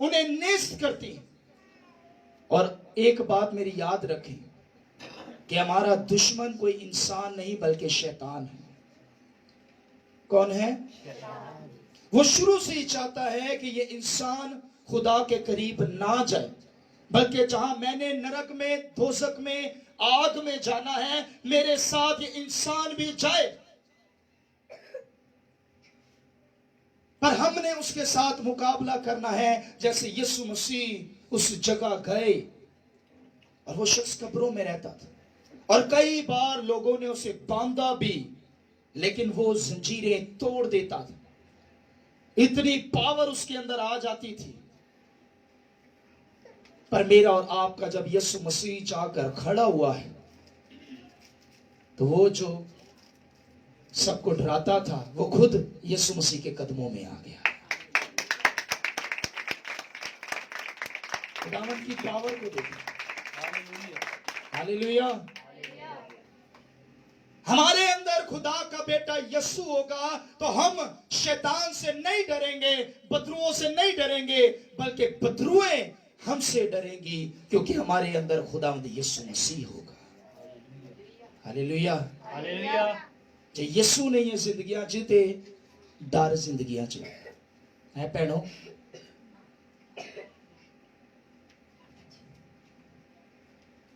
انہیں نیست کرتی ہیں. اور ایک بات میری یاد رکھیں کہ ہمارا دشمن کوئی انسان نہیں بلکہ شیطان ہے. کون ہے؟ وہ شروع سے ہی چاہتا ہے کہ یہ انسان خدا کے قریب نہ جائے، بلکہ جہاں میں نے نرک میں، دوزخ میں، آگ میں جانا ہے، میرے ساتھ یہ انسان بھی جائے. پر ہم نے اس کے ساتھ مقابلہ کرنا ہے. جیسے یسوع مسیح اس جگہ گئے اور وہ شخص قبروں میں رہتا تھا، اور کئی بار لوگوں نے اسے باندھا بھی، لیکن وہ زنجیریں توڑ دیتا تھا. اتنی پاور اس کے اندر آ جاتی تھی. پر میرا اور آپ کا جب یسوع مسیح جا کر کھڑا ہوا ہے، تو وہ جو سب کو ڈراتا تھا وہ خود یسوع مسیح کے قدموں میں آ گیا. خداوند کی پاور کو دیکھیں. ہاللویا. ہمارے اندر خدا کا بیٹا یسوع ہوگا تو ہم شیطان سے نہیں ڈریں گے، بدروؤں سے نہیں ڈریں گے، بلکہ بدروئیں ہم سے ڈریں گی، کیونکہ ہمارے اندر خداوند یسوع مسیح ہوگا. ہاللویا. ہاللویا. جو یسوع نے یہ زندگیاں جیتے، ڈر زندگیاں چلے ہیں پہنو.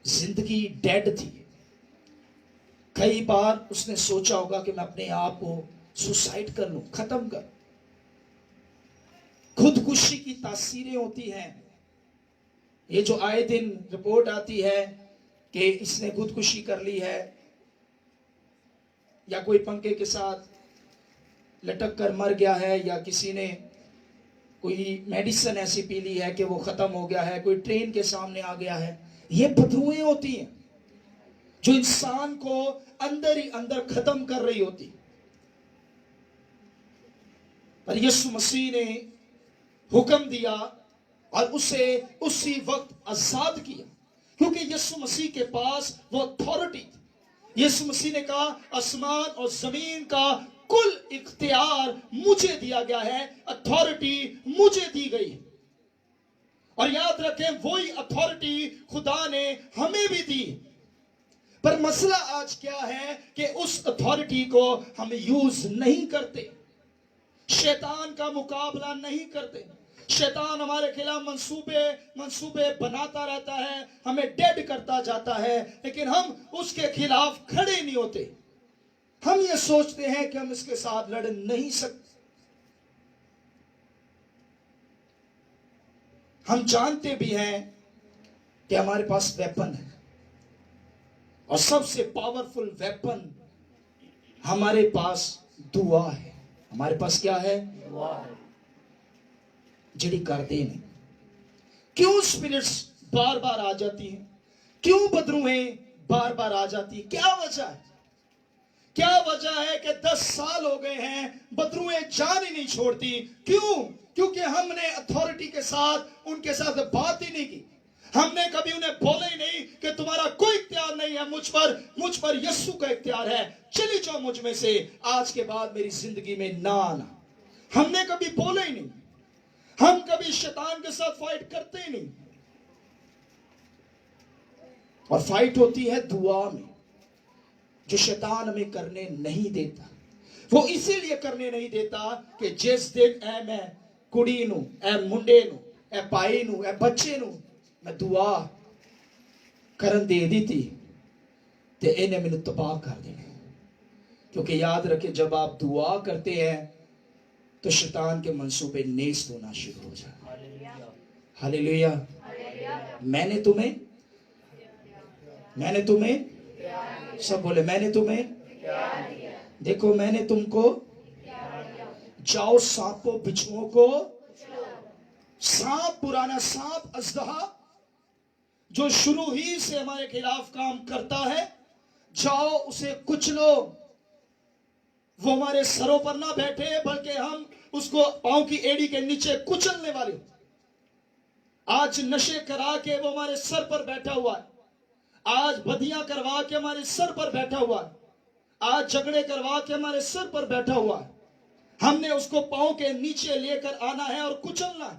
زندگی ڈیڈ تھی. کئی بار اس نے سوچا ہوگا کہ میں اپنے آپ کو سوسائڈ کر لوں، ختم کر. خودکشی کی تاثیریں ہوتی ہیں. یہ جو آئے دن رپورٹ آتی ہے کہ اس نے خودکشی کر لی ہے، یا کوئی پنکھے کے ساتھ لٹک کر مر گیا ہے، یا کسی نے کوئی میڈیسن ایسی پی لی ہے کہ وہ ختم ہو گیا ہے، کوئی ٹرین کے سامنے آ گیا ہے. یہ بدروئیں ہوتی ہیں جو انسان کو اندر ہی اندر ختم کر رہی ہوتی. پر یسوع مسیح نے حکم دیا اور اسے اسی وقت آزاد کیا، کیونکہ یسوع مسیح کے پاس وہ اتھارٹی تھی. یسوع مسیح نے کہا آسمان اور زمین کا کل اختیار مجھے دیا گیا ہے، اتھارٹی مجھے دی گئی. اور یاد رکھیں وہی اتھارٹی خدا نے ہمیں بھی دی. پر مسئلہ آج کیا ہے کہ اس اتھارٹی کو ہم یوز نہیں کرتے، شیطان کا مقابلہ نہیں کرتے. شیطان ہمارے خلاف منصوبے بناتا رہتا ہے، ہمیں ڈیڈ کرتا جاتا ہے، لیکن ہم اس کے خلاف کھڑے نہیں ہوتے. ہم یہ سوچتے ہیں کہ ہم اس کے ساتھ لڑ نہیں سکتے. ہم جانتے بھی ہیں کہ ہمارے پاس ویپن ہے، اور سب سے پاورفل ویپن ہمارے پاس دعا ہے. ہمارے پاس کیا ہے؟ دعا ہے. جڑی کرتے نہیں. کیوں سپرٹس بار بار آ جاتی ہیں؟ کیوں بدروہیں بار بار آ جاتی ہیں؟ کیا وجہ ہے؟ کیا وجہ ہے کہ 10 سال ہو گئے ہیں بدروہیں جان ہی نہیں چھوڑتی؟ کیوں؟ کیونکہ ہم نے اتھارٹی کے ساتھ ان کے ساتھ بات ہی نہیں کی. ہم نے کبھی انہیں بولا ہی نہیں کہ تمہارا کوئی اختیار نہیں ہے مجھ پر یسوع کا اختیار ہے، چلی جاؤ مجھ میں سے، آج کے بعد میری زندگی میں نہ آنا. ہم نے کبھی بولا ہی نہیں. ہم کبھی شیطان کے ساتھ فائٹ کرتے ہی نہیں. اور فائٹ ہوتی ہے دعا میں، جو شیطان ہمیں کرنے نہیں دیتا. وہ اسی لیے کرنے نہیں دیتا کہ جس دن اے میں کڑی نو، اے منڈے نو، اے پائی نو، اے بچے نو میں دعا کرن دے دی تھی تے انہیں میں تباہ کر دینے. کیونکہ یاد رکھیں جب آپ دعا کرتے ہیں تو شیطان کے منصوبے نیست ہونا شروع ہو جاتے ہیں. ہاللویا. میں نے تمہیں سب بولے میں نے تمہیں دیکھو میں نے تم کو جاؤ سانپوں بچھوؤں کو. سانپ، پرانا سانپ اژدہا جو شروع ہی سے ہمارے خلاف کام کرتا ہے، جاؤ اسے کچلو. وہ ہمارے سروں پر نہ بیٹھے بلکہ ہم اس کو پاؤں کی ایڑی کے نیچے کچلنے والے. آج نشے کرا کے وہ ہمارے سر پر بیٹھا ہوا ہے. آج بدیاں کروا کے ہمارے سر پر بیٹھا ہوا ہے. آج جھگڑے کروا کے ہمارے سر پر بیٹھا ہوا ہے. ہم نے اس کو پاؤں کے نیچے لے کر آنا ہے اور کچلنا ہے.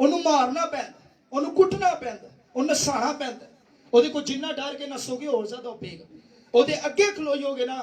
ਉਹਨੂੰ ਮਾਰਨਾ ਪੈਂਦਾ, ਉਹਨੂੰ ਕੁੱਟਣਾ ਪੈਂਦਾ, ਉਹਨੂੰ ਨਸਾਣਾ ਪੈਂਦਾ। ਉਹਦੇ ਕੋਲ ਜਿੰਨਾ ਡਰ ਕੇ ਨਸੋਗੇ ਹੋਰ ਜ਼ਿਆਦਾ ਉਹ ਪਏਗਾ। ਉਹਦੇ ਅੱਗੇ ਖਲੋਜੋਗੇ ਨਾ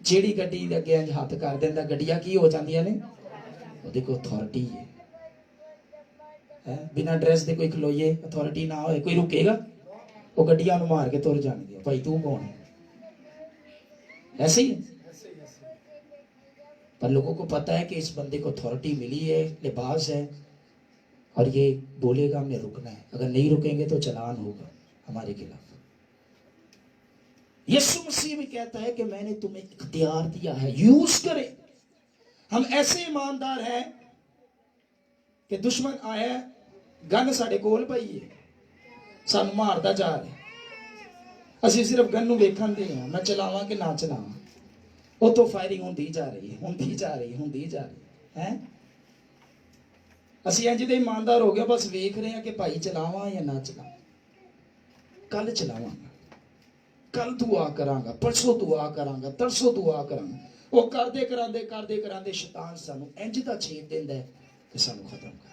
ਜਿਹੜੀ ਗੱਡੀ ਦੇ ਅੱਗੇ ਹੱਥ ਕਰ ਦਿੰਦਾ, ਗੱਡੀਆਂ ਕੀ ਹੋ ਜਾਂਦੀਆਂ ਨੇ? ਉਹਦੇ ਕੋਲ ਅਥਾਰਟੀ ਹੈ। ਬਿਨਾਂ ਡਰੈਸ ਦੇ ਕੋਈ ਖਲੋਈਏ, ਅਥਾਰਟੀ ਨਾ ਹੋਏ, ਕੋਈ ਰੁਕੇਗਾ? ਉਹ ਗੱਡੀਆਂ ਨੂੰ ਮਾਰ ਕੇ ਤੁਰ ਜਾਣਗੇ। ਭਾਈ ਤੂੰ ਕੌਣ ਹੈ? ایسے ہی پر لوگوں کو پتا ہے کہ اس بندے کو اتھارٹی ملی ہے, لباس ہے, اور یہ بولے گا ہم نے رکنا ہے, اگر نہیں رکیں گے تو چلان ہوگا ہمارے خلاف. یسوع مسیح بھی کہتا ہے کہ میں نے تمہیں اختیار دیا ہے, یوز کرے. ہم ایسے ایماندار ہیں کہ دشمن آیا, گن ساڈے کول پئی ہے, سانو ماردا جا رہا ہے, اسی صرف گن نو ویکھن دے ہاں, میں چلاواں کہ نہ چلاواں, وہ تو فائرنگ ہوندی جا رہی ہے, ہوندی جا رہی ہے. اسی انج دے ایماندار ہو گیا, بس ویکھ رہے ہیں کہ بھائی چلاواں یا نہ چلاواں, کل چلاواں گا, کل دعا کراں گا, پرسوں دعا کراں گا, ترسوں دعا کراں گا. وہ کردے کراندے شیطان سانو انج دا چھید دیندا ہے کہ سانو ختم کر.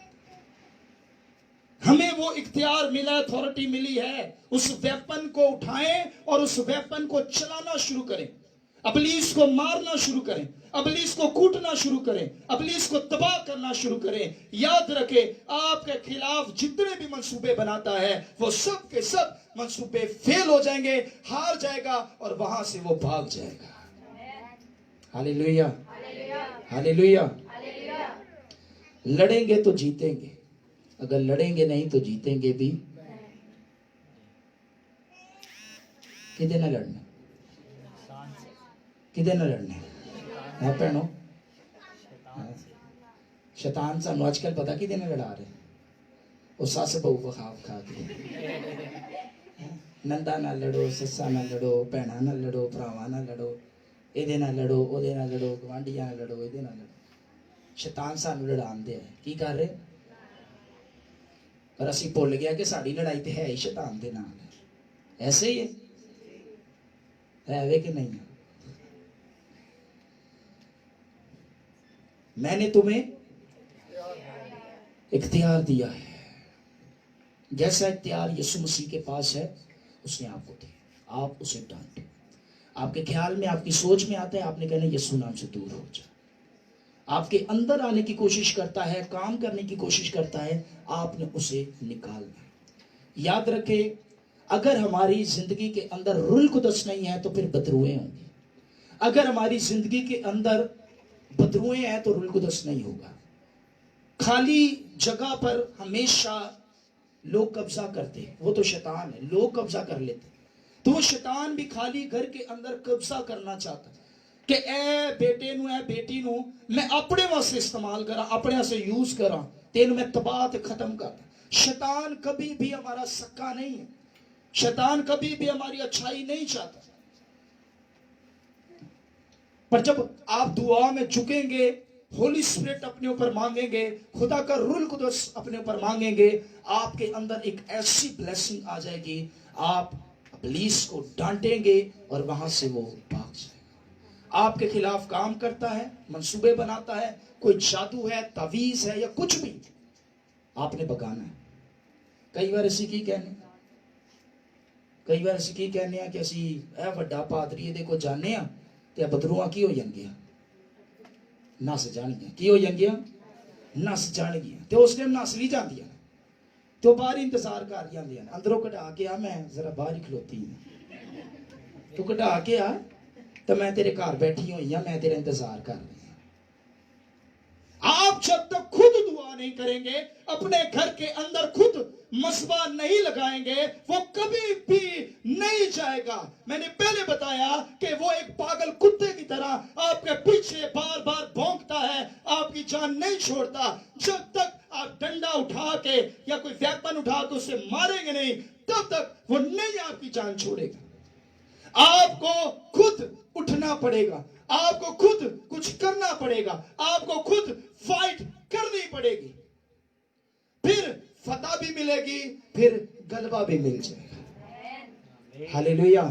ہمیں وہ اختیار ملا, اتھارٹی ملی ہے, اس ویپن کو اٹھائیں اور اس ویپن کو چلانا شروع کریں, ابلیس کو مارنا شروع کریں, ابلیس کو کوٹنا شروع کریں, ابلیس کو تباہ کرنا شروع کریں. یاد رکھیں آپ کے خلاف جتنے بھی منصوبے بناتا ہے وہ سب کے سب منصوبے فیل ہو جائیں گے, ہار جائے گا اور وہاں سے وہ بھاگ جائے گا. ہاللیلویا, ہاللیلویا. لڑیں گے تو جیتیں گے, اگر لڑیں گے نہیں تو جیتیں گے بھی. کدے نہ لڑنا, کدے نہ لڑنے ہے بہنوں. شیطان سانو اج کل پتا کدے نہ لڑا رہے, وہ سس بہو کو خواب کھا کے. نندا نہ لڑو, سسا نہ لڑو, بھینا نہ لڑو, بھراواں نہ لڑو, یہ نہ لڑو, وہ نہ لڑو, گوانڈیاں نہ لڑو, یہ نہ لڑو. شیطان سانو لڑان دے ہے, کی کر رہے, پر اسی بھول گیا کہ ساری لڑائی تے ہے ہی شیطان دے نال. ایسے ہی ہے وے کہ نہیں. میں نے تمہیں اختیار دیا ہے, جیسا اختیار یسوع مسیح کے پاس ہے اس نے آپ کو دیا, آپ اسے ڈانٹیں. آپ کے خیال میں, آپ کی سوچ میں آتا ہے, آپ نے کہنا یسوع نام سے دور ہو جا. آپ کے اندر آنے کی کوشش کرتا ہے, کام کرنے کی کوشش کرتا ہے, آپ نے اسے نکالنا. یاد رکھے اگر ہماری زندگی کے اندر روح القدس نہیں ہے تو پھر بدروئیں ہوں گی. اگر ہماری زندگی کے اندر بدروئیں ہیں تو روح القدس نہیں ہوگا. خالی جگہ پر ہمیشہ لوگ قبضہ کرتے, وہ تو شیطان ہے, لوگ قبضہ کر لیتے. تو وہ شیطان بھی خالی گھر کے اندر قبضہ کرنا چاہتا کہ اے بیٹے نو, اے بیٹی نو میں اپنے واسطے استعمال کراں, اپنے واسطے یوز کراں, تینوں میں تباہ تے ختم کر. شیطان کبھی بھی ہمارا سکا نہیں ہے, شیطان کبھی بھی ہماری اچھائی نہیں چاہتا. پر جب آپ دعا میں جھکیں گے, ہولی اسپرٹ اپنے اوپر مانگیں گے, خدا کا روح القدس اپنے اوپر مانگیں گے, آپ کے اندر ایک ایسی بلیسنگ آ جائے گی, آپ ابلیس کو ڈانٹیں گے اور وہاں سے وہ بھاگ جائے گا. آپ کے خلاف کام کرتا ہے, منصوبے بناتا ہے, کوئی جادو ہے, تعویذ ہے یا کچھ بھی, آپ نے بگانا ہے. کئی بار اسی کی کہنے ہیں کہ اسی اے وڈا پادری دے کو جانے ہیں تے بدروواں کی ہو جان گیا, نس جان گیا, کی ہو جان گیا, نس جان گیا. تے اس ٹائم نس بھی جاندیاں تو باہر انتظار کر جاندیاں, اندروں کٹا کے آ, میں ذرا باہر ہی کھلوتی ہوں, تو کٹا کے آ تو میں تیرے گھر بیٹھی ہوئی ہوں, میں تیرا انتظار کر رہی ہوں. آپ جب تک خود دعا نہیں کریں گے, اپنے گھر کے اندر خود مصباح نہیں لگائیں گے, وہ کبھی بھی نہیں جائے گا. میں نے پہلے بتایا کہ وہ ایک پاگل کتے کی طرح آپ کے پیچھے بار بار بھونکتا ہے, آپ کی جان نہیں چھوڑتا. جب تک آپ ڈنڈا اٹھا کے یا کوئی ویپن اٹھا کے اسے ماریں گے نہیں, تب تک وہ نہیں آپ کی جان چھوڑے گا. آپ کو خود اٹھنا پڑے گا, آپ کو خود کچھ کرنا پڑے گا, آپ کو خود فائٹ کرنی پڑے گی, پھر فتح بھی ملے گی, پھر غلبہ بھی مل جائے گا. ہاللیلویا.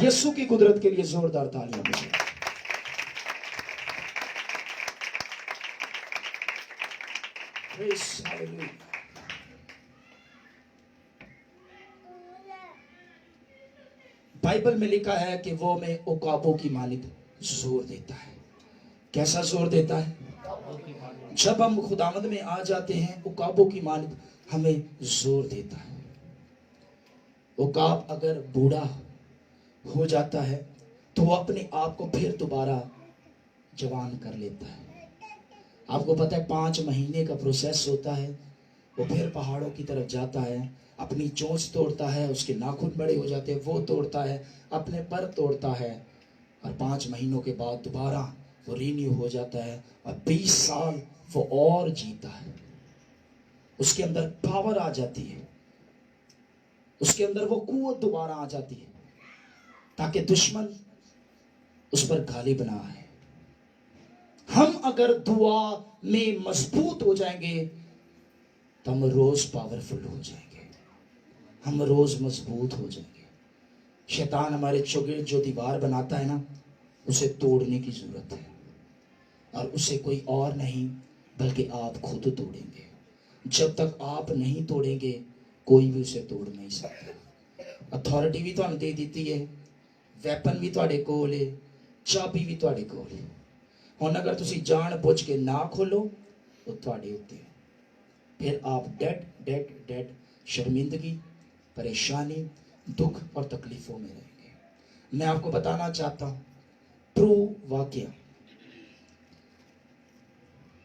یسوع کی قدرت کے لیے زوردار تالیاں بجائیں. بائبل میں لکھا ہے کہ وہ میں عقابوں کی مانند زور دیتا ہے. کیسا زور دیتا ہے؟ جب ہم خداوند میں آ جاتے ہیں, عقابوں کی مانند ہمیں زور دیتا ہے. عقاب اگر بوڑھا ہو جاتا ہے تو وہ اپنے آپ کو پھر دوبارہ جوان کر لیتا ہے. آپ کو پتہ ہے 5 مہینے کا پروسیس ہوتا ہے. وہ پھر پہاڑوں کی طرف جاتا ہے, اپنی چونچ توڑتا ہے, اس کے ناخن بڑے ہو جاتے ہیں, وہ توڑتا ہے, اپنے پر توڑتا ہے, اور 5 مہینوں کے بعد دوبارہ وہ رینیو ہو جاتا ہے, اور 20 سال وہ اور جیتا ہے. اس کے اندر پاور آ جاتی ہے, اس کے اندر وہ قوت دوبارہ آ جاتی ہے, تاکہ دشمن اس پر غالب نہ آئے. ہم اگر دعا میں مضبوط ہو جائیں گے تو ہم روز پاورفل ہو جائیں گے, ہم روز مضبوط ہو جائیں گے. شیطان ہمارے چوگرد جو دیوار بناتا ہے نا, اسے توڑنے کی ضرورت ہے, اور اسے کوئی اور نہیں بلکہ آپ خود توڑیں گے. جب تک آپ نہیں توڑیں گے کوئی بھی اسے توڑ نہیں سکتا. اتھارٹی بھی تمہیں دے دیتی ہے, ویپن بھی تواڈے کول ہے, چابی بھی تواڈے کول ہے. ہن اگر تسی جان بوجھ کے نہ کھولو تو تواڈے اوتے ہے. پھر آپ ڈیڈ شرمندگی, پریشانی, دکھ اور تکلیفوں میں رہیں گے. میں آپ کو بتانا چاہتا ہوں ٹرو واقعہ.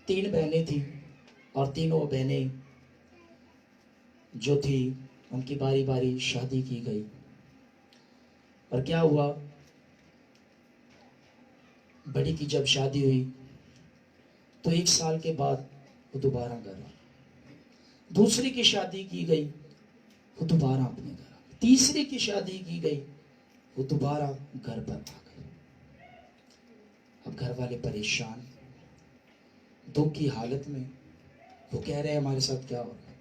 3 بہنیں تھیں, اور تینوں بہنیں جو تھی ان کی باری باری شادی کی گئی. اور کیا ہوا, بڑی کی جب شادی ہوئی تو 1 سال کے بعد وہ دوبارہ گھر آئی. دوسری کی شادی کی گئی, وہ دوبارہ اپنے گھر آ گئی. تیسری کی شادی کی گئی, وہ دوبارہ گھر پر آ گئی. اب گھر والے پریشان, دکھ کی حالت میں, وہ کہہ رہے ہیں ہمارے ساتھ کیا ہو رہا ہے.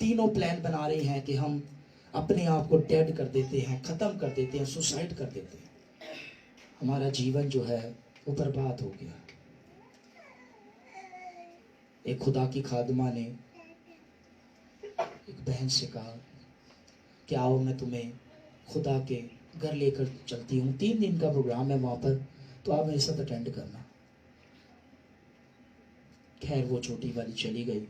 تینوں پلان بنا رہے ہیں کہ ہم اپنے آپ کو ڈیڈ کر دیتے ہیں, ختم کر دیتے ہیں, سوسائڈ کر دیتے ہیں. ہمارا جیون جو ہے وہ برباد ہو گیا. ایک خدا کی خادمہ نے ایک بہن سے کہا کہ آؤ میں تمہیں خدا کے گھر لے کر چلتی ہوں, 3 دن کا پروگرام ہے وہاں پر, تو آپ میرے ساتھ اٹینڈ کرنا. خیر وہ چھوٹی والی چلی گئی,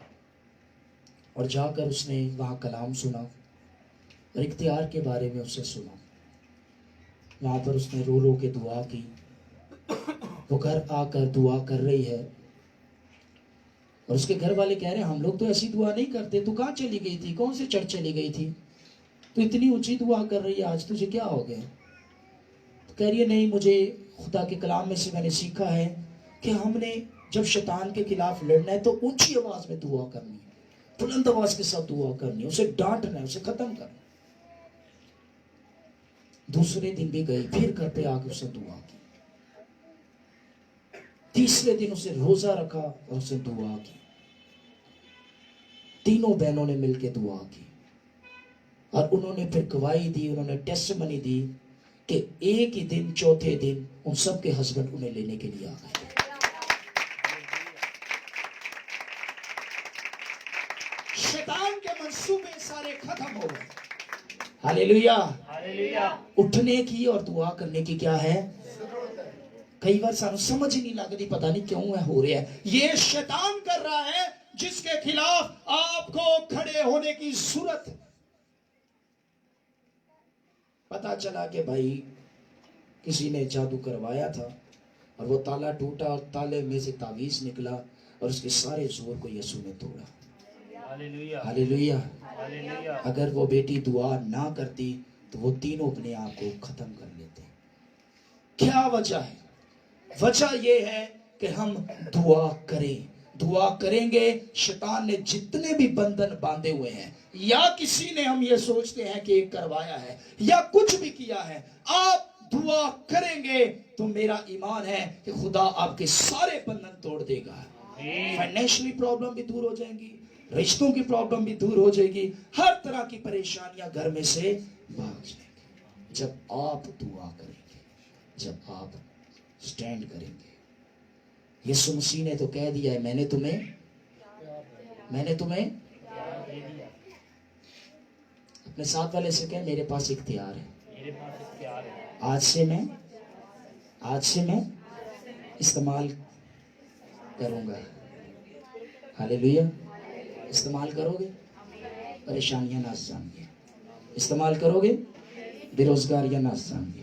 اور جا کر اس نے وہاں کلام سنا اور اختیار کے بارے میں اسے سنا. وہاں پر اس نے رو رو کے دعا کی. وہ گھر آ کر دعا کر رہی ہے, اور اس کے گھر والے کہہ رہے ہیں ہم لوگ تو ایسی دعا نہیں کرتے, تو کہاں چلی گئی تھی, کون سے چرچ چلی گئی تھی, تو اتنی اونچی دعا کر رہی ہے, آج تجھے کیا ہو گیا. تو کہہ رہی ہے نہیں, مجھے خدا کے کلام میں سے میں نے سیکھا ہے کہ ہم نے جب شیطان کے خلاف لڑنا ہے تو اونچی آواز میں دعا کرنی ہے, بلند آواز کے ساتھ دعا کرنی ہے, اسے ڈانٹنا ہے, اسے ختم کرنا. دوسرے دن بھی گئی, پھر گھر پہ آ کے اسے دعا کی. تیسرے دن اسے روزہ رکھا اور اسے دعا کی. تینوں بہنوں نے مل کے دعا کی, اور انہوں نے پھر گواہی دی, انہوں نے ٹیسٹمنی دی کہ ایک ہی دن, چوتھے دن ان سب کے ہسبینڈ انہیں لینے کے لیے آ گئے. شیطان کے منصوبے سارے ختم ہو گئے. ہاللیلویا. ہاللیلویا. اٹھنے کی اور دعا کرنے کی کیا ہے. کئی بار سانو سمجھ ہی نہیں لگتی, پتہ نہیں کیوں ہے ہو رہا ہے. یہ شیطان کر رہا ہے جس کے خلاف آپ کو کھڑے ہونے کی ضرورت. پتا چلا کہ بھائی کسی نے جادو کروایا تھا, اور وہ تالا ٹوٹا, اور تالے میں سے تعویذ نکلا, اور اس کے سارے زور کو یسوع نے توڑا. ہاللیلویا. ہاللیلویا. ہاللیلویا. اگر وہ بیٹی دعا نہ کرتی تو وہ تینوں اپنے آپ کو ختم کر لیتے. کیا وجہ ہے؟ وجہ یہ ہے کہ ہم دعا کریں. دعا کریں گے. شیطان نے جتنے بھی بندھن باندھے ہوئے ہیں, یا کسی نے, ہم یہ سوچتے ہیں کہ کروایا ہے یا کچھ بھی کیا ہے, آپ دعا کریں گے تو میرا ایمان ہے کہ خدا آپ کے سارے بندھن توڑ دے گا. فائنینشلی پرابلم بھی دور ہو جائیں گی, رشتوں کی پرابلم بھی دور ہو جائے گی, ہر طرح کی پریشانیاں گھر میں سے بھاگ جائیں گی. جب آپ دعا کریں گے, جب آپ سٹینڈ کریں گے. یسوع مسیح نے تو کہہ دیا ہے, میں نے تمہیں اپنے ساتھ والے سے کہہ, میرے پاس اختیار ہے. میرے پاس اختیار ہے. آج سے میں استعمال کروں گا. ہاللیلویا. استعمال کرو گے, پریشانیاں نہ جائیں گے. استعمال کرو گے, بے روزگاریاں نہ جائیں گے.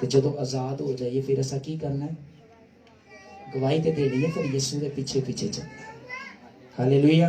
ਤੇ ਜਦੋਂ ਆਜ਼ਾਦ ਹੋ ਜਾਈਏ ਫਿਰ ਅਸਾਂ ਕੀ ਕਰਨਾ ਹੈ? ਗਵਾਹੀ ਤੇ ਦੇਣੀ ਹੈ, ਫਿਰ ਯਿਸੂ ਦੇ ਪਿੱਛੇ ਪਿੱਛੇ ਚੱਲਣਾ ਹੈ। ਹਾਲੇਲੂਇਆ।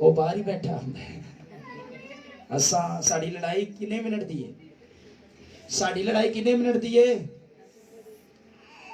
ਉਹ ਬਾਹਰ ਹੀ ਬੈਠਾ ਹੁੰਦਾ ਹੈ। ਸਾਡੀ ਲੜਾਈ ਕਿੰਨੇ ਮਿੰਟ ਦੀ ਹੈ? ਸਾਡੀ ਲੜਾਈ ਕਿੰਨੇ ਮਿੰਟ ਦੀ ਹੈ?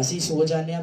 ਅਸੀਂ ਸੋ ਜਾਂਦੇ ਹਾਂ